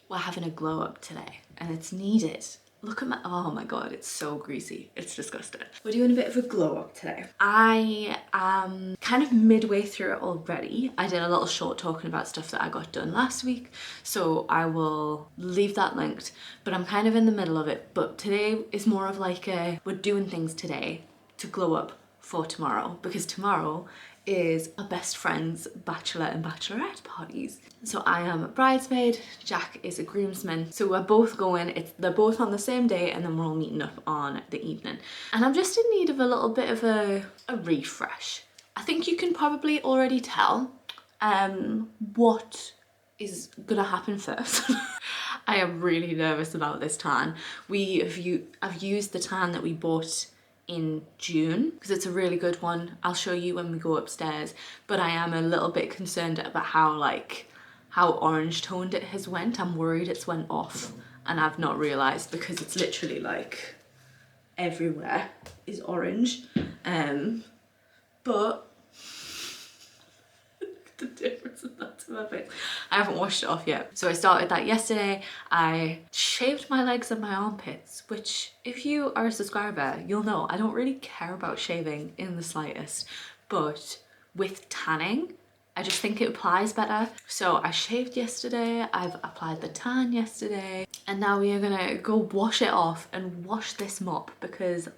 We're having a glow up today and it's needed. Look at my, oh my god, it's so greasy. It's disgusting. We're doing a bit of a glow up today. I am kind of midway through it already. I did a little short talking about stuff that I got done last week, so I will leave that linked, but I'm kind of in the middle of it. But today is more of like a, we're doing things today to glow up for tomorrow, because tomorrow is our best friend's bachelor and bachelorette parties. So I am a bridesmaid, Jack is a groomsman. So we're both going, they're both on the same day, and then we're all meeting up on the evening. And I'm just in need of a little bit of a refresh. I think you can probably already tell what is gonna happen first. I am really nervous about this tan. I've used the tan that we bought in June because it's a really good one. I'll show you when we go upstairs, but I am a little bit concerned about how orange toned it has went. I'm worried it's went off and I've not realized, because it's literally like everywhere is orange. But the difference of that to my face. I haven't washed it off yet. So I started that yesterday. I shaved my legs and my armpits, which if you are a subscriber, you'll know I don't really care about shaving in the slightest, but with tanning, I just think it applies better. So I shaved yesterday, I've applied the tan yesterday, and now we are gonna go wash it off and wash this mop because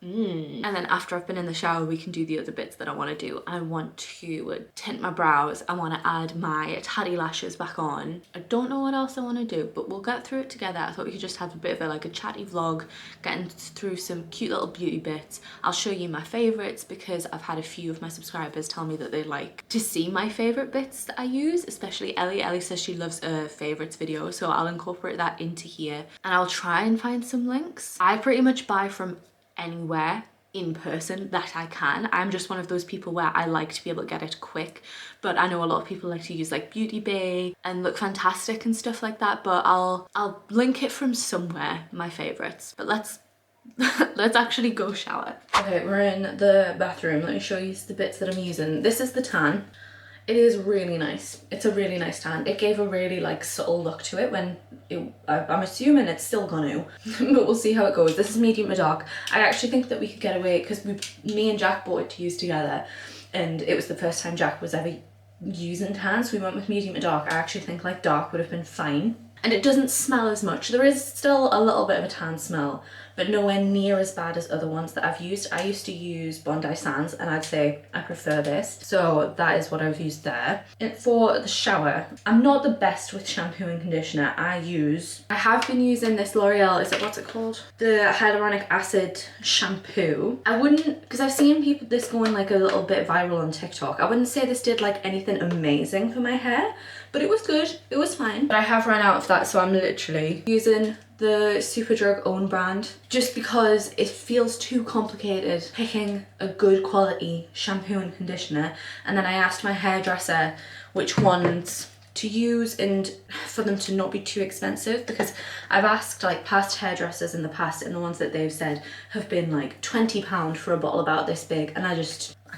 and then after I've been in the shower, we can do the other bits that I want to do. I want to tint my brows. I want to add my tatti lashes back on. I don't know what else I want to do, but we'll get through it together. I thought we could just have a bit of a chatty vlog, getting through some cute little beauty bits. I'll show you my favorites because I've had a few of my subscribers tell me that they like to see my favorite bits that I use, especially Ellie. Ellie says she loves a favorites video, so I'll incorporate that into here, and I'll try and find some links. I pretty much buy from anywhere in person that I can. I'm just one of those people where I like to be able to get it quick, but I know a lot of people like to use like Beauty Bay and Look Fantastic and stuff like that, but I'll link it from somewhere, my favorites. But let's actually go shower. Okay, we're in the bathroom. Let me show you the bits that I'm using. This is the tan. It is really nice. It's a really nice tan. It gave a really like subtle look to it when I'm assuming it's still gonna, but we'll see how it goes. This is medium to dark. I actually think that we could get away, because me and Jack bought it to use together, and it was the first time Jack was ever using tan, so we went with medium to dark. I actually think like dark would have been fine. And it doesn't smell as much. There is still a little bit of a tan smell, but nowhere near as bad as other ones that I've used. I used to use Bondi Sands, and I'd say I prefer this. So that is what I've used there. And for the shower, I'm not the best with shampoo and conditioner. I have been using this L'Oreal, what's it called? The hyaluronic acid shampoo. I wouldn't, because I've seen this going like a little bit viral on TikTok. I wouldn't say this did like anything amazing for my hair, but it was good, it was fine. But I have run out of that, so I'm literally using the Superdrug own brand, just because it feels too complicated picking a good quality shampoo and conditioner. And then I asked my hairdresser which ones to use and for them to not be too expensive, because I've asked like past hairdressers in the past, and the ones that they've said have been like £20 for a bottle about this big, and I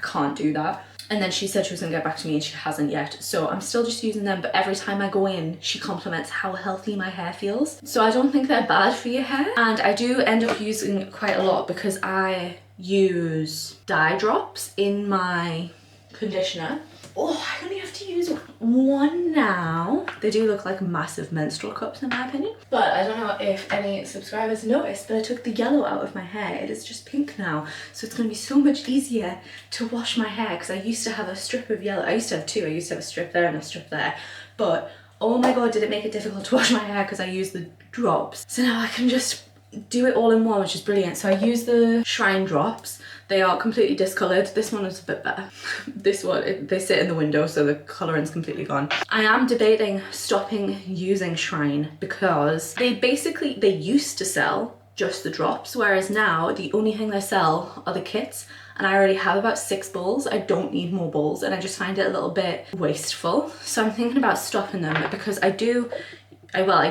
can't do that. And then she said she was gonna get back to me, and she hasn't yet. So I'm still just using them, but every time I go in, she compliments how healthy my hair feels. So I don't think they're bad for your hair. And I do end up using quite a lot, because I use dye drops in my conditioner. Oh, I only have to use one now. They do look like massive menstrual cups in my opinion. But I don't know if any subscribers noticed, but I took the yellow out of my hair. It is just pink now. So it's gonna be so much easier to wash my hair, because I used to have a strip of yellow. I used to have two. I used to have a strip there and a strip there. But oh my God, did it make it difficult to wash my hair because I used the drops. So now I can just do it all in one, which is brilliant. So I use the Shrine drops. They are completely discoloured. This one is a bit better. This one, they sit in the window, so the colouring's completely gone. I am debating stopping using Shrine, because they used to sell just the drops, whereas now the only thing they sell are the kits, and I already have about 6 bowls. I don't need more bowls, and I just find it a little bit wasteful. So I'm thinking about stopping them, because I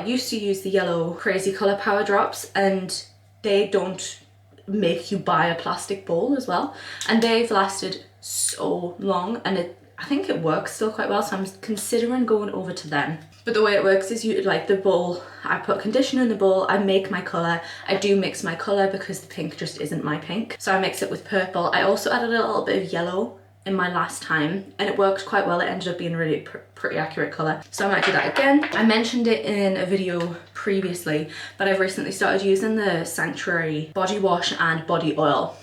used to use the yellow crazy colour power drops, and they don't make you buy a plastic bowl as well, and they've lasted so long, and I think it works still quite well, so I'm considering going over to them. But the way it works is you like the bowl, I put conditioner in the bowl, I make my colour. I do mix my colour because the pink just isn't my pink. So I mix it with purple. I also added a little bit of yellow in my last time and it worked quite well. It ended up being a really pretty accurate colour. So I might do that again. I mentioned it in a video previously, but I've recently started using the Sanctuary body wash and body oil.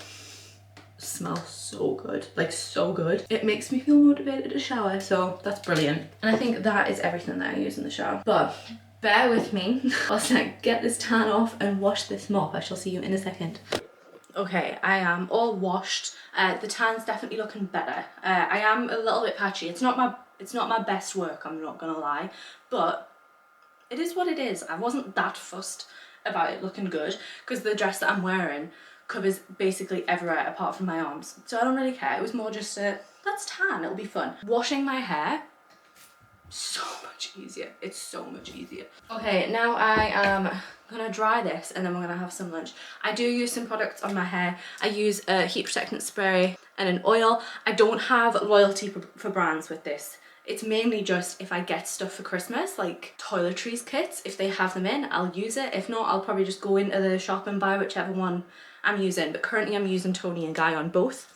It smells so good, like so good. It makes me feel motivated to shower, so that's brilliant. And I think that is everything that I use in the shower. But bear with me whilst I get this tan off and wash this mop. I shall see you in a second. Okay, I am all washed. The tan's definitely looking better. I am a little bit patchy. It's not my best work, I'm not gonna lie, but it is what it is. I wasn't that fussed about it looking good because the dress that I'm wearing covers basically everywhere apart from my arms. So I don't really care. It was more just that's tan, it'll be fun. Washing my hair, so much easier. It's so much easier. Okay, now I am gonna dry this and then we're gonna have some lunch. I do use some products on my hair. I use a heat protectant spray and an oil. I don't have loyalty for brands with this. It's mainly just if I get stuff for Christmas, like toiletries kits, if they have them in, I'll use it. If not, I'll probably just go into the shop and buy whichever one I'm using. But currently I'm using Toni and Guy on both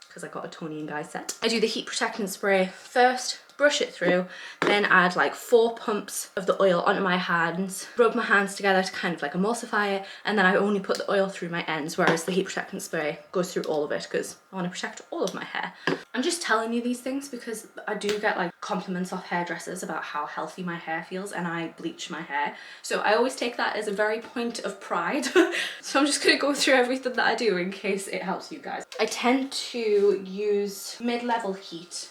because I got a Toni and Guy set. I do the heat protectant spray first, brush it through, then add like 4 pumps of the oil onto my hands, rub my hands together to kind of like emulsify it, and then I only put the oil through my ends, whereas the heat protectant spray goes through all of it because I want to protect all of my hair. I'm just telling you these things because I do get like compliments off hairdressers about how healthy my hair feels and I bleach my hair. So I always take that as a very point of pride. So I'm just going to go through everything that I do in case it helps you guys. I tend to use mid-level heat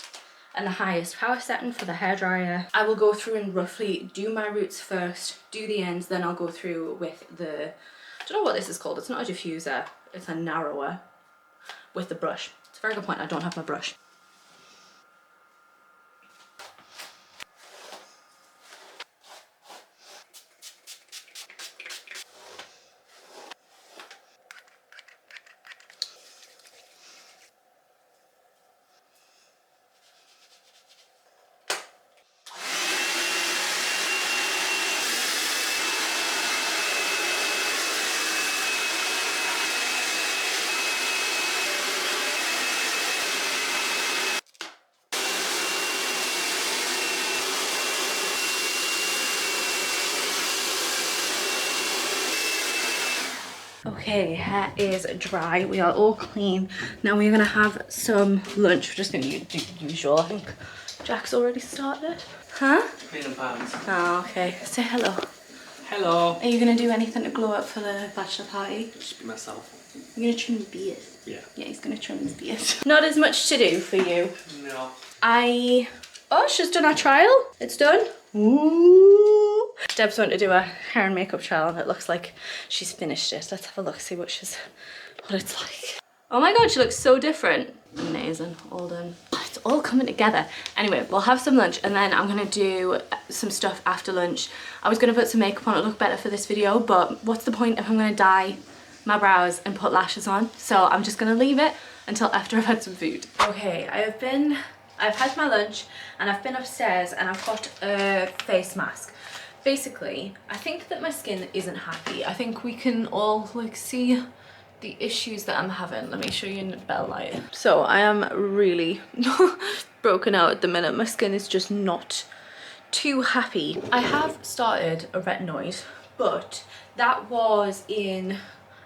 and the highest power setting for the hairdryer. I will go through and roughly do my roots first, do the ends, then I'll go through with the, I don't know what this is called, it's not a diffuser, it's a narrower with the brush. It's a very good point, I don't have my brush. Okay, hair is dry. We are all clean. Now we're gonna have some lunch. We're just gonna do the usual. I think Jack's already started. Huh? Cleaning pans. Oh, okay. Say hello. Hello. Are you gonna do anything to glow up for the bachelor party? Just be myself. You're gonna trim his beard. Yeah. Yeah, he's gonna trim his beard. Not as much to do for you. No. Oh, she's done our trial. It's done. Ooh. Deb's went to do a hair and makeup trial and it looks like she's finished it. Let's have a look, see what it's like. Oh my god, she looks so different. Amazing, all done. It's all coming together. Anyway, we'll have some lunch and then I'm gonna do some stuff after lunch. I was gonna put some makeup on to look better for this video, but what's the point if I'm gonna dye my brows and put lashes on? So I'm just gonna leave it until after I've had some food. Okay, I've had my lunch and I've been upstairs and I've got a face mask. Basically, I think that my skin isn't happy. I think we can all like see the issues that I'm having. Let me show you in the bell light. So I am really broken out at the minute. My skin is just not too happy. I have started a retinoid, but that was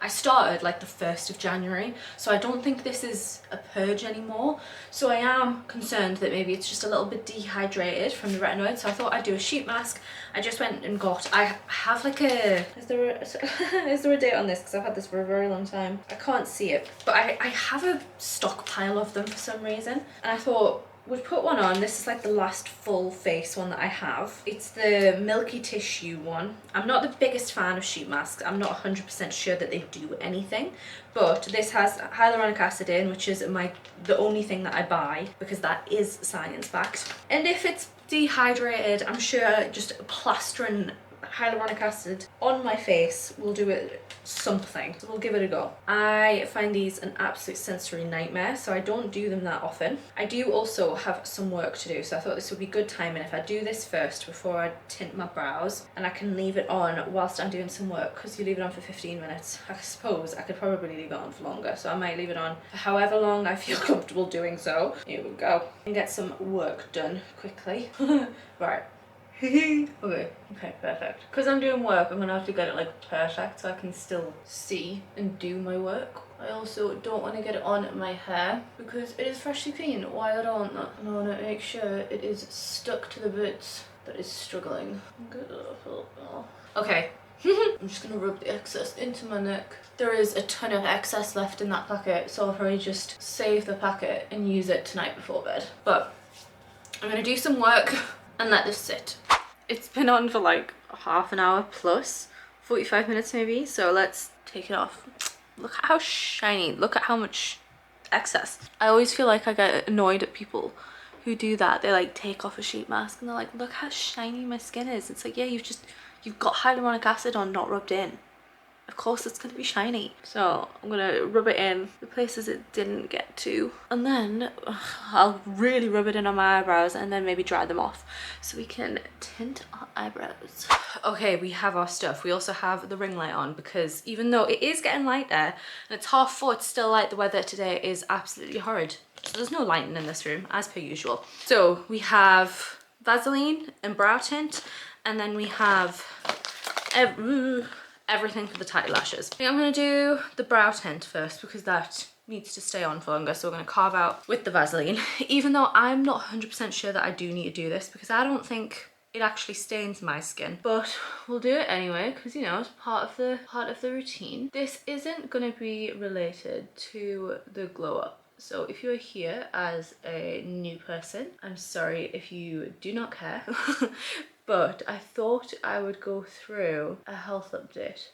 I started like the 1st of January, so I don't think this is a purge anymore. So I am concerned that maybe it's just a little bit dehydrated from the retinoid, so I thought I'd do a sheet mask. I just went and I have like a, is there a date on this? Because I've had this for a very long time. I can't see it, but I have a stockpile of them for some reason. And I thought, we'd put one on. This is like the last full face one that I have. It's the milky tissue one. I'm not the biggest fan of sheet masks. I'm not 100% sure that they do anything, but this has hyaluronic acid in, which is the only thing that I buy because that is science backed. And if it's dehydrated, I'm sure just plastering hyaluronic acid on my face will do it something. So we'll give it a go. I find these an absolute sensory nightmare, so I don't do them that often. I do also have some work to do, so I thought this would be good timing if I do this first before I tint my brows, and I can leave it on whilst I'm doing some work, because you leave it on for 15 minutes. I suppose I could probably leave it on for longer, so I might leave it on for however long I feel comfortable doing so. Here we go. And get some work done quickly. Right. Okay, perfect. Because I'm doing work, I'm gonna have to get it like perfect so I can still see and do my work. I also don't want to get it on my hair because it is freshly clean while I don't. And I want to make sure it is stuck to the bits that is struggling. Okay. I'm just gonna rub the excess into my neck. There is a ton of excess left in that packet, so I'll probably just save the packet and use it tonight before bed. But I'm gonna do some work and let this sit. It's been on for like half an hour plus, 45 minutes maybe, so let's take it off. Look at how shiny, look at how much excess. I always feel like I get annoyed at people who do that. They like take off a sheet mask and they're like, look how shiny my skin is. It's like, yeah, you've got hyaluronic acid on, not rubbed in. Of course it's gonna be shiny. So I'm gonna rub it in the places it didn't get to, and then I'll really rub it in on my eyebrows and then maybe dry them off so we can tint our eyebrows. Okay, we have our stuff. We also have the ring light on because even though it is getting light there and it's 4:30, it's still light. The weather today is absolutely horrid, so there's no lighting in this room as per usual. So we have Vaseline and brow tint, and then we have everything for the tight lashes. I think I'm gonna do the brow tint first because that needs to stay on for longer, so we're gonna carve out with the Vaseline, even though I'm not 100% sure that I do need to do this because I don't think it actually stains my skin, but we'll do it anyway because, you know, it's part of the routine. This isn't gonna be related to the glow up. So if you're here as a new person, I'm sorry if you do not care. But I thought I would go through a health update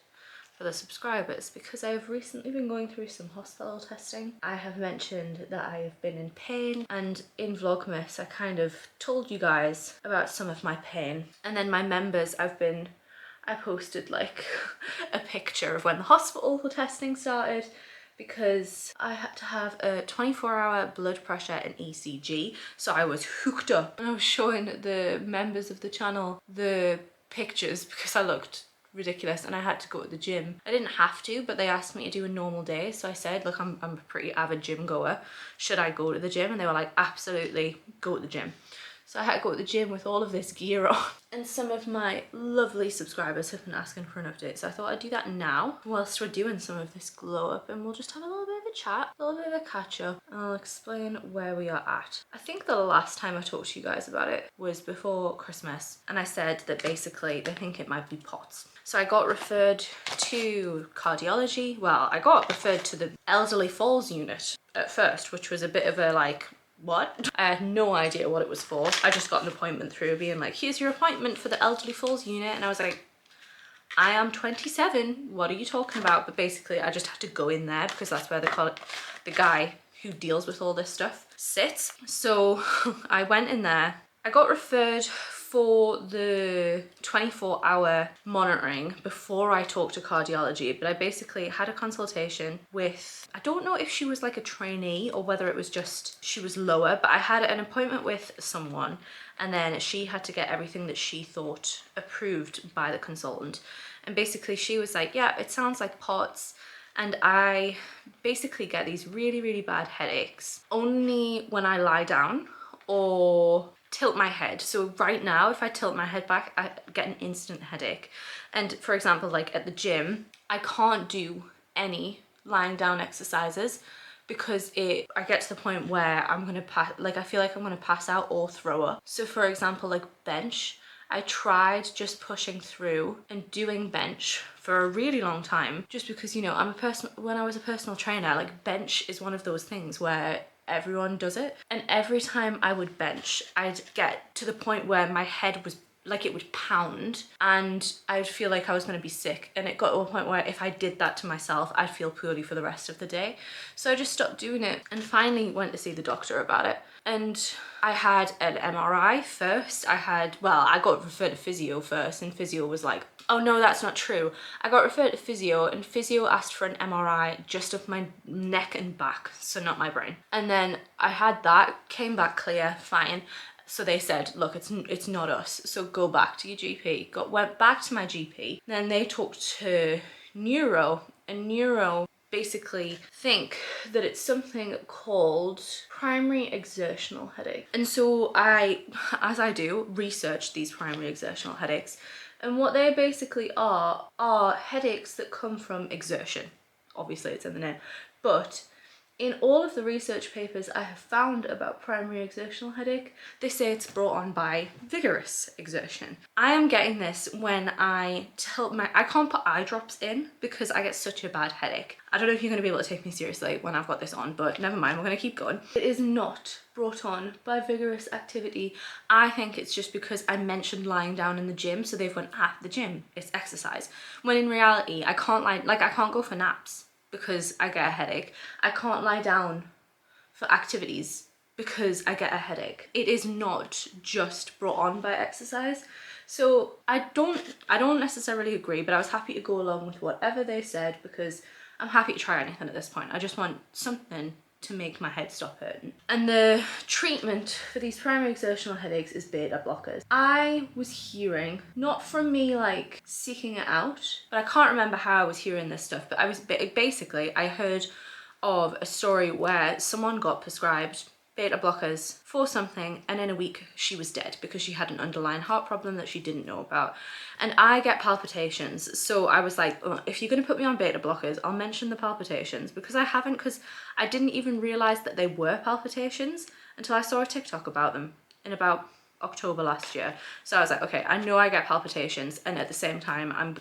for the subscribers because I have recently been going through some hospital testing. I have mentioned that I have been in pain, and in Vlogmas I kind of told you guys about some of my pain. And then my members, I posted like a picture of when the hospital testing started, because I had to have a 24-hour blood pressure and ECG, so I was hooked up. And I was showing the members of the channel the pictures because I looked ridiculous and I had to go to the gym. I didn't have to, but they asked me to do a normal day, so I said, look, I'm a pretty avid gym goer. Should I go to the gym? And they were like, absolutely, go to the gym. So I had to go to the gym with all of this gear on. And some of my lovely subscribers have been asking for an update, so I thought I'd do that now whilst we're doing some of this glow up, and we'll just have a little bit of a chat, a little bit of a catch up, and I'll explain where we are at. I think the last time I talked to you guys about it was before Christmas, and I said that basically they think it might be POTS. So I got referred to cardiology. Well, I got referred to the elderly falls unit at first, which was a bit of a like, what? I had no idea what it was for. I just got an appointment through being like, here's your appointment for the elderly falls unit, and I was like, I am 27, what are you talking about? But basically I just had to go in there because that's where the guy who deals with all this stuff sits. So I went in there. I got referred for the 24-hour monitoring before I talked to cardiology, but I basically had a consultation with, I don't know if she was like a trainee or whether it was just she was lower, but I had an appointment with someone, and then she had to get everything that she thought approved by the consultant. And basically she was like, yeah, it sounds like POTS. And I basically get these really, really bad headaches only when I lie down or tilt my head. So right now, if I tilt my head back, I get an instant headache. And for example, like at the gym, I can't do any lying down exercises because I get to the point where I'm gonna pass, like I feel like I'm gonna pass out or throw up. So for example, like bench, I tried just pushing through and doing bench for a really long time, just because, you know, when I was a personal trainer, like bench is one of those things where everyone does it. And every time I would bench, I'd get to the point where my head was like, it would pound and I'd feel like I was going to be sick. And it got to a point where if I did that to myself, I'd feel poorly for the rest of the day. So I just stopped doing it and finally went to see the doctor about it. and I had an MRI first. I got referred to physio first, and physio was like, oh no, that's not true. I got referred to physio, and physio asked for an MRI just of my neck and back, so not my brain. And then I had that, came back clear, fine. So they said, look, it's not us, so go back to your GP. Went back to my GP, then they talked to neuro, and neuro basically think that it's something called primary exertional headache. And so I, as I do, researched these primary exertional headaches. And what they basically are headaches that come from exertion. Obviously it's in the name. But in all of the research papers I have found about primary exertional headache, they say it's brought on by vigorous exertion. I am getting this when I can't put eye drops in because I get such a bad headache. I don't know if you're going to be able to take me seriously when I've got this on, but never mind, we're going to keep going. It is not brought on by vigorous activity. I think it's just because I mentioned lying down in the gym, so they've went, the gym, it's exercise. When in reality, I can't go for naps because I get a headache. I can't lie down for activities because I get a headache. It is not just brought on by exercise. So I don't necessarily agree, but I was happy to go along with whatever they said because I'm happy to try anything at this point. I just want something to make my head stop hurting. And the treatment for these primary exertional headaches is beta blockers. I was hearing, not from me like seeking it out, but I can't remember how I was hearing this stuff, but I heard of a story where someone got prescribed beta blockers for something, and in a week she was dead because she had an underlying heart problem that she didn't know about. And I get palpitations, so I was like, oh, if you're going to put me on beta blockers, I'll mention the palpitations, because I didn't even realize that they were palpitations until I saw a TikTok about them in about October last year. So I was like, okay, I know I get palpitations, and at the same time I'm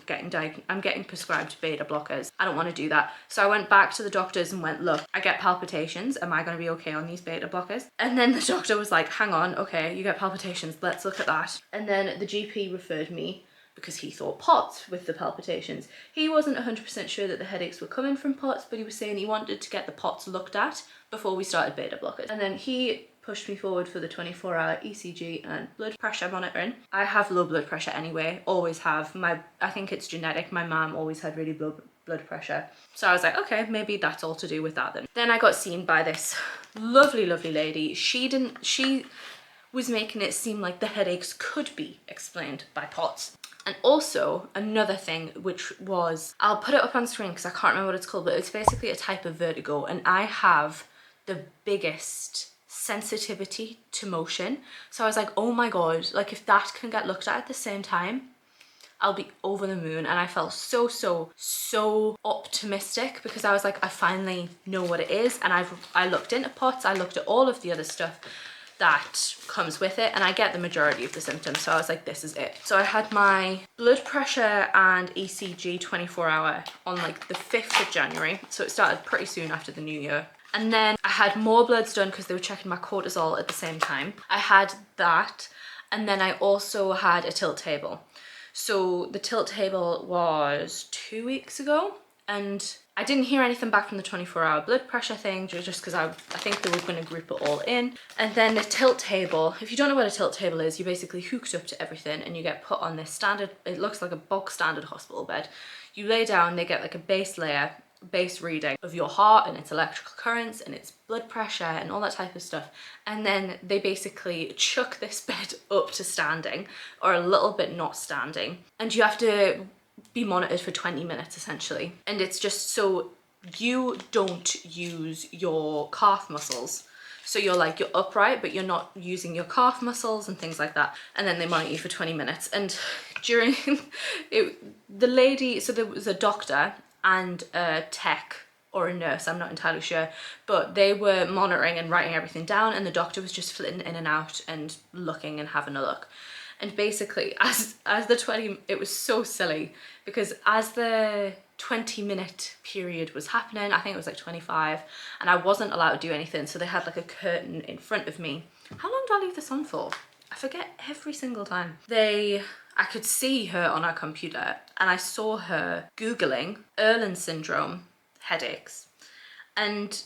getting prescribed beta blockers. I don't want to do that. So I went back to the doctors and went, look, I get palpitations, am I going to be okay on these beta blockers? And then the doctor was like, hang on, okay, you get palpitations, let's look at that. And then the GP referred me because he thought POTS with the palpitations. He wasn't 100% sure that the headaches were coming from POTS, but he was saying he wanted to get the POTS looked at before we started beta blockers. And then he pushed me forward for the 24-hour ECG and blood pressure monitoring. I have low blood pressure anyway, always have. I think it's genetic. My mom always had really low blood pressure. So I was like, okay, maybe that's all to do with that then. Then I got seen by this lovely, lovely lady. She was making it seem like the headaches could be explained by POTS. And also another thing, which was, I'll put it up on screen because I can't remember what it's called, but it's basically a type of vertigo, and I have the biggest sensitivity to motion. So I was like, oh my god, like if that can get looked at the same time, I'll be over the moon. And I felt so optimistic because I was like, I finally know what it is. And I looked into POTS, I looked at all of the other stuff that comes with it, and I get the majority of the symptoms. So I was like, this is it. So I had my blood pressure and ECG 24-hour on like the 5th of January. So it started pretty soon after the new year. And then I had more bloods done because they were checking my cortisol at the same time. I had that, and then I also had a tilt table. So the tilt table was 2 weeks ago, and I didn't hear anything back from the 24-hour blood pressure thing, just because I think they were going to group it all in. And then the tilt table, if you don't know what a tilt table is, you're basically hooked up to everything and you get put on this standard, it looks like a box standard hospital bed. You lay down, they get like a base reading of your heart and its electrical currents and its blood pressure and all that type of stuff. And then they basically chuck this bed up to standing, or a little bit not standing. And you have to be monitored for 20 minutes essentially. And it's just so you don't use your calf muscles. So you're upright, but you're not using your calf muscles and things like that. And then they monitor you for 20 minutes. And during the lady, so there was a doctor and a tech or a nurse, I'm not entirely sure, but they were monitoring and writing everything down, and the doctor was just flitting in and out and looking and having a look. And basically it was so silly because as the 20-minute period was happening, I think it was like 25, and I wasn't allowed to do anything, so they had like a curtain in front of me. How long do I leave this on for? I forget every single time. I could see her on her computer, and I saw her Googling Erland syndrome headaches. And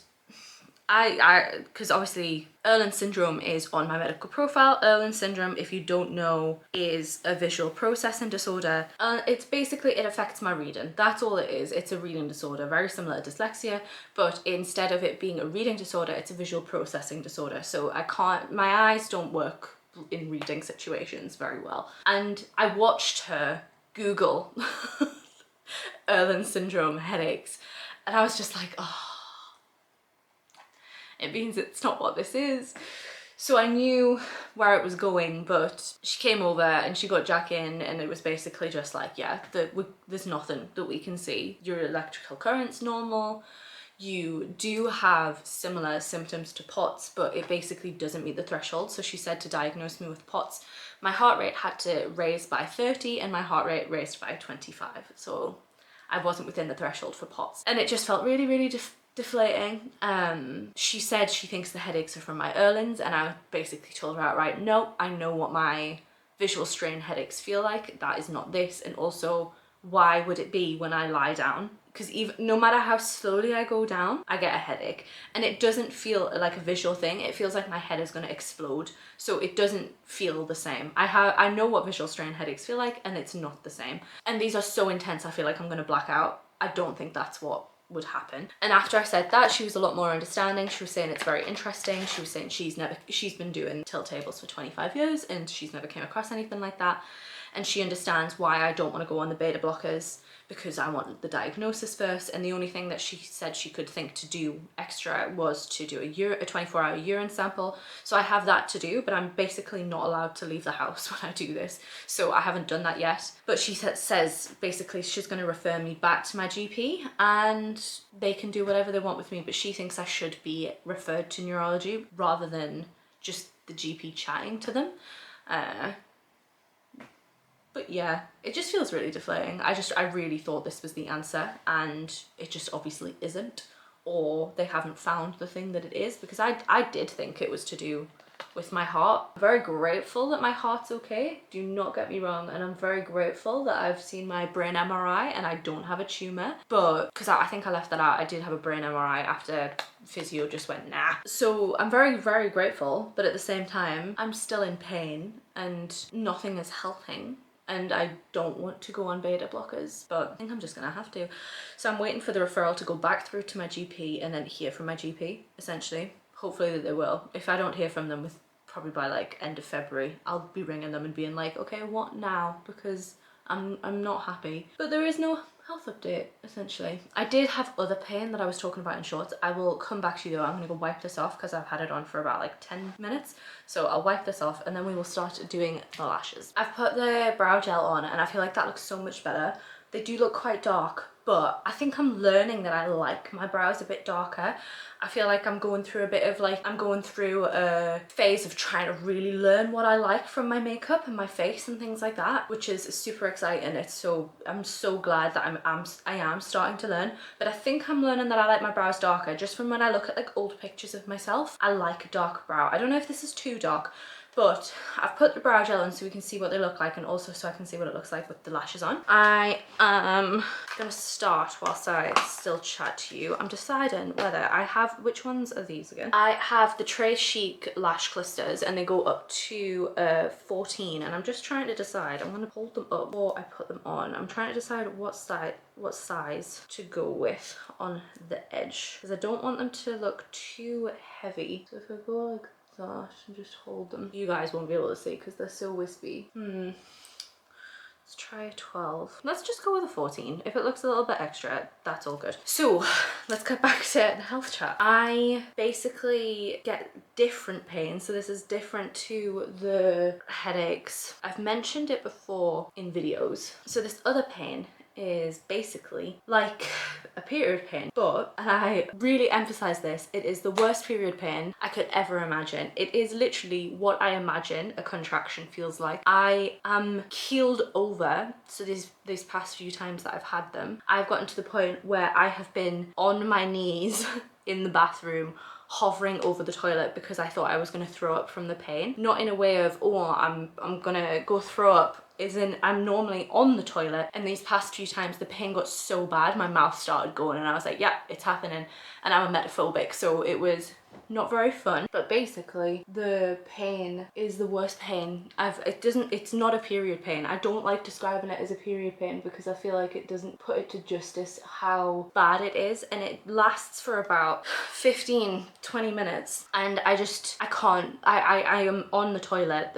because obviously Irlen syndrome is on my medical profile. Irlen syndrome, if you don't know, is a visual processing disorder. It's basically, it affects my reading. That's all it is. It's a reading disorder, very similar to dyslexia, but instead of it being a reading disorder, it's a visual processing disorder. So my eyes don't work in reading situations very well. And I watched her Google Irlen syndrome headaches, and I was just like, oh, it means it's not what this is. So I knew where it was going, but she came over and she got Jack in, and it was basically just like, yeah, there's nothing that we can see. Your electrical current's normal. You do have similar symptoms to POTS, but it basically doesn't meet the threshold. So she said to diagnose me with POTS, my heart rate had to raise by 30 and my heart rate raised by 25. So I wasn't within the threshold for POTS. And it just felt really, really deflating. She said she thinks the headaches are from my Irlen's, and I basically told her outright, no, I know what my visual strain headaches feel like. That is not this. And also, why would it be when I lie down? Because even no matter how slowly I go down, I get a headache, and it doesn't feel like a visual thing. It feels like my head is going to explode, so it doesn't feel the same. I know what visual strain headaches feel like, and it's not the same. And these are so intense, I feel like I'm going to black out. I don't think that's what would happen. And after I said that, she was a lot more understanding. She was saying it's very interesting. She was saying she's been doing tilt tables for 25 years and she's never came across anything like that. And she understands why I don't want to go on the beta blockers, because I wanted the diagnosis first, and the only thing that she said she could think to do extra was to do a 24-hour urine sample. So I have that to do, but I'm basically not allowed to leave the house when I do this, so I haven't done that yet. But she says basically she's going to refer me back to my GP and they can do whatever they want with me, but she thinks I should be referred to neurology rather than just the GP chatting to them. But yeah, it just feels really deflating. I really thought this was the answer, and it just obviously isn't, or they haven't found the thing that it is, because I did think it was to do with my heart. I'm very grateful that my heart's okay, do not get me wrong, and I'm very grateful that I've seen my brain MRI and I don't have a tumour, but because I think I left that out, I did have a brain MRI after physio just went nah. So I'm very, very grateful, but at the same time, I'm still in pain and nothing is helping. And I don't want to go on beta blockers, but I think I'm just gonna have to. So I'm waiting for the referral to go back through to my GP and then hear from my GP, essentially. Hopefully that they will. If I don't hear from them probably by like end of February, I'll be ringing them and being like, okay, what now? Because I'm not happy. But there is no health update, essentially. I did have other pain that I was talking about in shorts. I will come back to you though. I'm gonna go wipe this off because I've had it on for about like 10 minutes. So I'll wipe this off and then we will start doing the lashes. I've put the brow gel on and I feel like that looks so much better. They do look quite dark, but I think I'm learning that I like my brows a bit darker. I feel like I'm going through a phase of trying to really learn what I like from my makeup and my face and things like that, which is super exciting. I'm so glad that I am starting to learn, but I think I'm learning that I like my brows darker just from when I look at like old pictures of myself. I like a dark brow. I don't know if this is too dark, but I've put the brow gel on so we can see what they look like, and also so I can see what it looks like with the lashes on. I am gonna start whilst I still chat to you. I'm deciding whether I have, which ones are these again? I have the Trace Chic lash clusters and they go up to 14, and I'm just trying to decide. I'm gonna hold them up before I put them on. I'm trying to decide what size to go with on the edge, because I don't want them to look too heavy. So if I go like that and just hold them, you guys won't be able to see because they're so wispy. Let's try a 12. Let's just go with a 14. If it looks a little bit extra, that's all good. So let's get back to the health chat. I basically get different pain, so this is different to the headaches. I've mentioned it before in videos. So this other pain is basically like a period pain, but, and I really emphasize this, it is the worst period pain I could ever imagine. It is literally what I imagine a contraction feels like. I am keeled over, so these past few times that I've had them, I've gotten to the point where I have been on my knees in the bathroom hovering over the toilet because I thought I was going to throw up from the pain. Not in a way of, oh, I'm gonna go throw up, as in I'm normally on the toilet, and these past few times the pain got so bad my mouth started going and I was like, yeah, it's happening. And I'm emetophobic, so it was not very fun, but basically the pain is the worst pain it's not a period pain. I don't like describing it as a period pain because I feel like it doesn't put it to justice how bad it is, and it lasts for about 15-20 minutes, and I can't. I am on the toilet.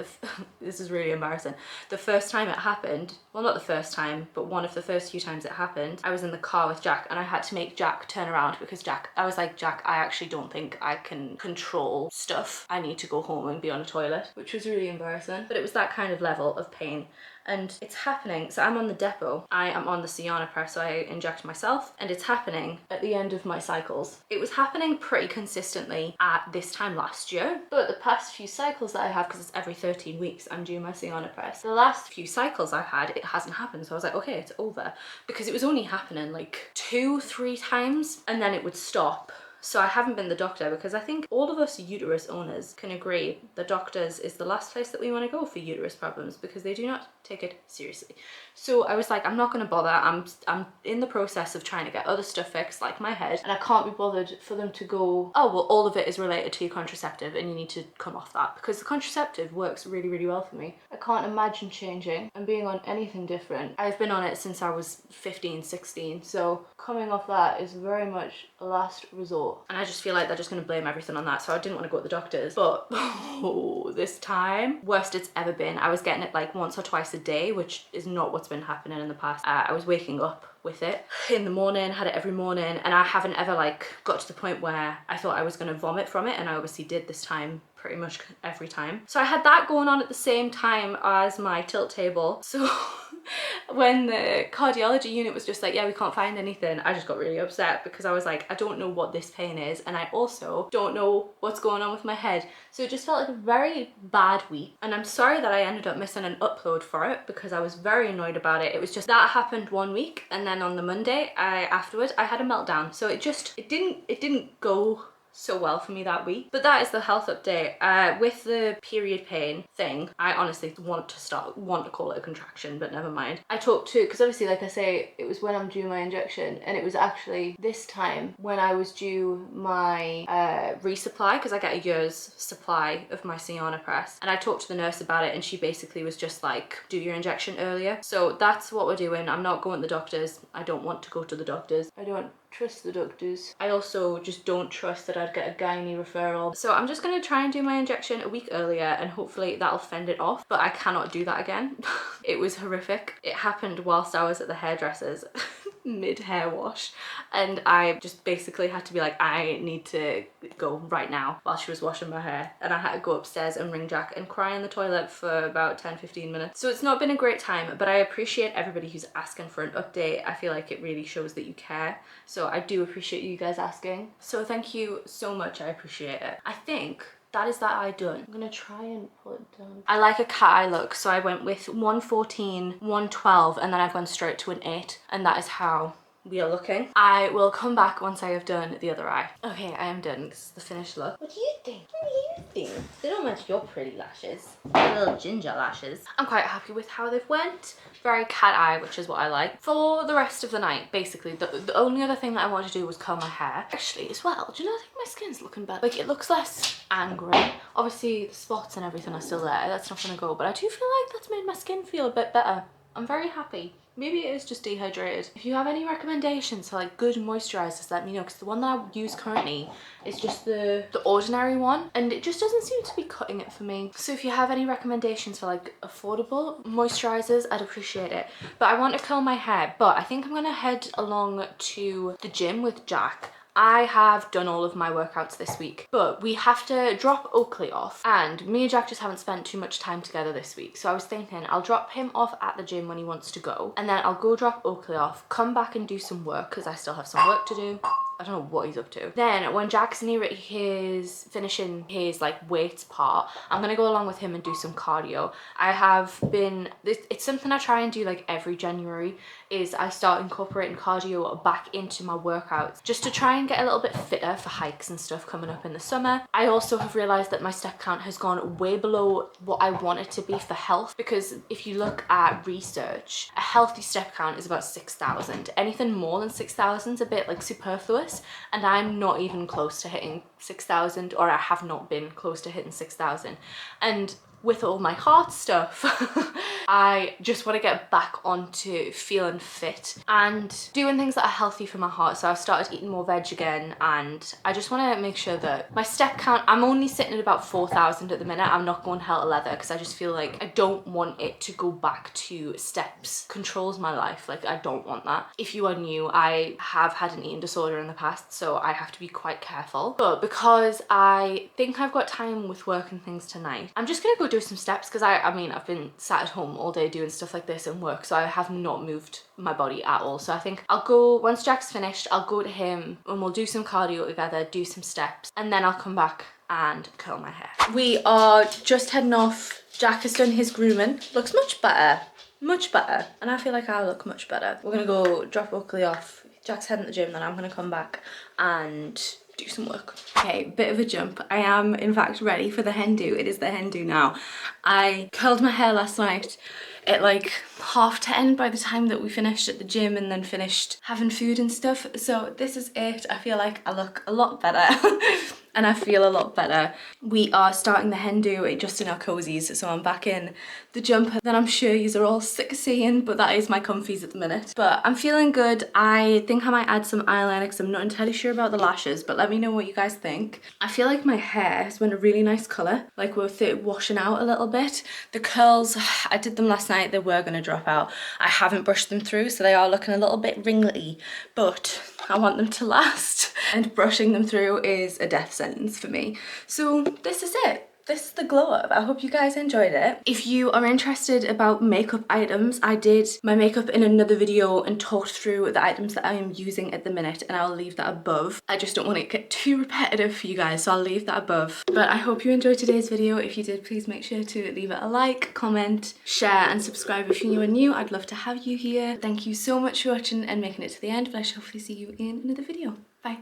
This is really embarrassing. The first time it happened, well, not the first time, but one of the first few times it happened, I was in the car with Jack and I had to make Jack turn around because I was like, Jack, I actually don't think I can control stuff. I need to go home and be on a toilet, which was really embarrassing. But it was that kind of level of pain. And it's happening. So I'm on the depot. I am on the Ciana press, so I inject myself, and it's happening at the end of my cycles. It was happening pretty consistently at this time last year, but the past few cycles that I have, because it's every 13 weeks I'm due my Ciana press, the last few cycles I've had, it hasn't happened. So I was like, okay, it's over, because it was only happening like 2-3 times and then it would stop. So I haven't been to the doctor because I think all of us uterus owners can agree the doctors is the last place that we want to go for uterus problems because they do not take it seriously. So I was like, I'm not going to bother. I'm in the process of trying to get other stuff fixed, like my head, and I can't be bothered for them to go, oh, well, all of it is related to your contraceptive and you need to come off that, because the contraceptive works really, really well for me. I can't imagine changing and being on anything different. I've been on it since I was 15, 16, so coming off that is very much a last resort. And I just feel like they're just going to blame everything on that, so I didn't want to go to the doctors. But this time, worst it's ever been. I was getting it like once or twice a day, which is not what's been happening in the past. I was waking up with it in the morning, had it every morning, and I haven't ever like got to the point where I thought I was going to vomit from it, and I obviously did this time pretty much every time. So I had that going on at the same time as my tilt table. So when the cardiology unit was just like, yeah, we can't find anything, I just got really upset because I was like, I don't know what this pain is, and I also don't know what's going on with my head. So it just felt like a very bad week, and I'm sorry that I ended up missing an upload for it because I was very annoyed about it. It was just that happened one week, and then on the Monday afterwards I had a meltdown. So it didn't go so well for me that week. But that is the health update. With the period pain thing, I honestly want to call it a contraction, but never mind. I talked to, because obviously, like I say, it was when I'm due my injection, and it was actually this time when I was due my resupply, because I get a year's supply of my Ciana press, and I talked to the nurse about it, and she basically was just like, do your injection earlier. So that's what we're doing. I'm not going to the doctors. I don't want to go to the doctors. I don't trust the doctors. I also just don't trust that I'd get a gynae referral. So I'm just going to try and do my injection a week earlier, and hopefully that'll fend it off, but I cannot do that again. It was horrific. It happened whilst I was at the hairdresser's mid hair wash, and I just basically had to be like, I need to go right now, while she was washing my hair, and I had to go upstairs and ring Jack and cry in the toilet for about 10-15 minutes. So it's not been a great time, but I appreciate everybody who's asking for an update. I feel like it really shows that you care, so I do appreciate you guys asking. So thank you so much. I appreciate it. I think that is that eye done. I'm gonna try and pull it down. I like a cat eye look, so I went with 114, 112, and then I've gone straight to an 8, and that is how we are looking. I will come back once I have done the other eye. Okay, I am done. This is the finished look. What do you think? What do you think? They don't match your pretty lashes. Your little ginger lashes. I'm quite happy with how they've went. Very cat eye, which is what I like. For the rest of the night, basically, the only other thing that I wanted to do was curl my hair. Actually, as well, do you know, I think my skin's looking better. Like, it looks less angry. Obviously, the spots and everything are still there. That's not gonna go, but I do feel like that's made my skin feel a bit better. I'm very happy. Maybe it is just dehydrated. If you have any recommendations for like good moisturizers, let me know, because the one that I use currently is just the ordinary one, and it just doesn't seem to be cutting it for me. So if you have any recommendations for like affordable moisturizers, I'd appreciate it. But I want to curl my hair, but I think I'm gonna head along to the gym with Jack. I have done all of my workouts this week, but we have to drop Oakley off, and me and Jack just haven't spent too much time together this week. So I was thinking I'll drop him off at the gym when he wants to go, and then I'll go drop Oakley off, come back and do some work because I still have some work to do. I don't know what he's up to. Then when Jack's near his finishing his like weights part, I'm gonna go along with him and do some cardio. I have been, it's something I try and do like every January, is I start incorporating cardio back into my workouts just to try and get a little bit fitter for hikes and stuff coming up in the summer. I also have realized that my step count has gone way below what I want it to be for health, because if you look at research, a healthy step count is about 6,000. Anything more than 6,000 is a bit like superfluous. steps, and I'm not even close to hitting 6,000, or I have not been close to hitting 6,000. And with all my heart stuff, I just want to get back onto feeling fit and doing things that are healthy for my heart. So I've started eating more veg again, and I just want to make sure that my step count, I'm only sitting at about 4,000 at the minute. I'm not going hell to leather because I just feel like I don't want it to go back to steps. Controls my life. Like, I don't want that. If you are new, I have had an eating disorder in the past, so I have to be quite careful. But because I think I've got time with work and things tonight, I'm just gonna go do some steps, because I mean, I've been sat at home all day doing stuff like this and work, so I have not moved my body at all. So I think I'll go, once Jack's finished, I'll go to him and we'll do some cardio together, do some steps, and then I'll come back and curl my hair. We are just heading off. Jack has done his grooming. Looks much better. Much better. And I feel like I look much better. We're gonna go drop Oakley off. Jack's heading to the gym, then I'm gonna come back and do some work. Okay, bit of a jump. I am in fact ready for the hen do. It is the hen do now. I curled my hair last night at like 10:30 by the time that we finished at the gym and then finished having food and stuff. So this is it. I feel like I look a lot better and I feel a lot better. We are starting the hen do just in our cozies. So I'm back in the jumper that I'm sure you are all sick of seeing, but that is my comfies at the minute. But I'm feeling good. I think I might add some eyeliner because I'm not entirely sure about the lashes, but let me know what you guys think. I feel like my hair has been a really nice colour, like with it washing out a little bit. The curls, I did them last night, they were going to drop out. I haven't brushed them through, so they are looking a little bit ringly, but I want them to last, and brushing them through is a death sentence for me. So this is it. This is the glow up. I hope you guys enjoyed it. If you are interested about makeup items, I did my makeup in another video and talked through the items that I am using at the minute, and I'll leave that above. I just don't want it to get too repetitive for you guys, so I'll leave that above. But I hope you enjoyed today's video. If you did, please make sure to leave it a like, comment, share, and subscribe if you are new. I'd love to have you here. Thank you so much for watching and making it to the end, but I shall hopefully see you in another video. Bye.